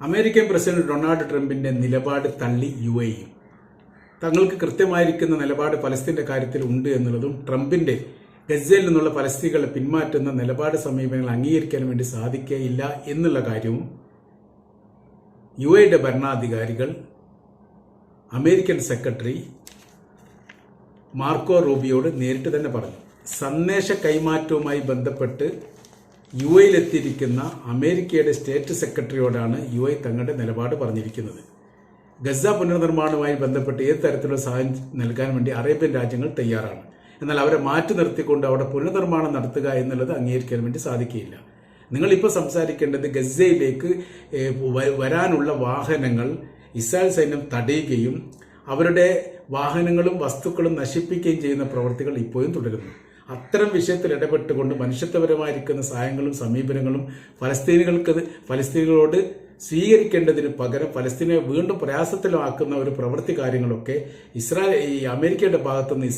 American president Donald ട്രംപിന്റെ നിലപാട് തള്ളി UAE. തങ്ങൾക്ക് കൃത്യമായിരിക്കുന്ന നിലപാട് പലസ്തീന്റെ കാര്യത്തിൽ ഉണ്ട് എന്നുള്ളതും ട്രംപിന്റെ ഗസയിൽ നിന്നുള്ള പലസ്തീനുകളെ പിന്മാറ്റുന്ന നിലപാട് സമീപനങ്ങൾ അംഗീകരിക്കാൻ വേണ്ടി സാധിക്കുകയില്ല എന്നുള്ള കാര്യവും UAE ഭരണാധികാരികൾ അമേരിക്കൻ സെക്രട്ടറി മാർക്കോ റൂബിയോട് നേരിട്ട് തന്നെ പറഞ്ഞു. സന്ദേശ കൈമാറ്റവുമായി ബന്ധപ്പെട്ട് UAE-യിലെത്തിയിരിക്കുന്ന അമേരിക്കയുടെ സ്റ്റേറ്റ് സെക്രട്ടറിയോടാണ് UAE തങ്ങളുടെ നിലപാട് പറഞ്ഞിരിക്കുന്നത്. ഗസ പുനർനിർമ്മാണവുമായി ബന്ധപ്പെട്ട് ഏത് തരത്തിലുള്ള സഹായം നൽകാൻ വേണ്ടി അറേബ്യൻ രാജ്യങ്ങൾ തയ്യാറാണ്. എന്നാൽ അവരെ മാറ്റി നിർത്തിക്കൊണ്ട് അവിടെ പുനർനിർമ്മാണം നടത്തുക എന്നുള്ളത് അംഗീകരിക്കാൻ വേണ്ടി സാധിക്കില്ല. നിങ്ങളിപ്പോൾ സംസാരിക്കേണ്ടത് ഗസയിലേക്ക് വരാനുള്ള വാഹനങ്ങൾ ഇസ്രായേൽ സൈന്യം തടയുകയും അവരുടെ വാഹനങ്ങളും വസ്തുക്കളും നശിപ്പിക്കുകയും ചെയ്യുന്ന പ്രവൃത്തികൾ ഇപ്പോഴും തുടരുന്നു. അത്തരം വിഷയത്തിൽ ഇടപെട്ടുകൊണ്ട് മനുഷ്യത്വപരമായിരിക്കുന്ന സഹായങ്ങളും സമീപനങ്ങളും ഫലസ്തീനികളോട് സ്വീകരിക്കേണ്ടതിന് പകരം ഫലസ്തീനെ വീണ്ടും പ്രയാസത്തിലാക്കുന്ന ഒരു പ്രവൃത്തി കാര്യങ്ങളൊക്കെ അമേരിക്കയുടെ ഭാഗത്തുനിന്ന്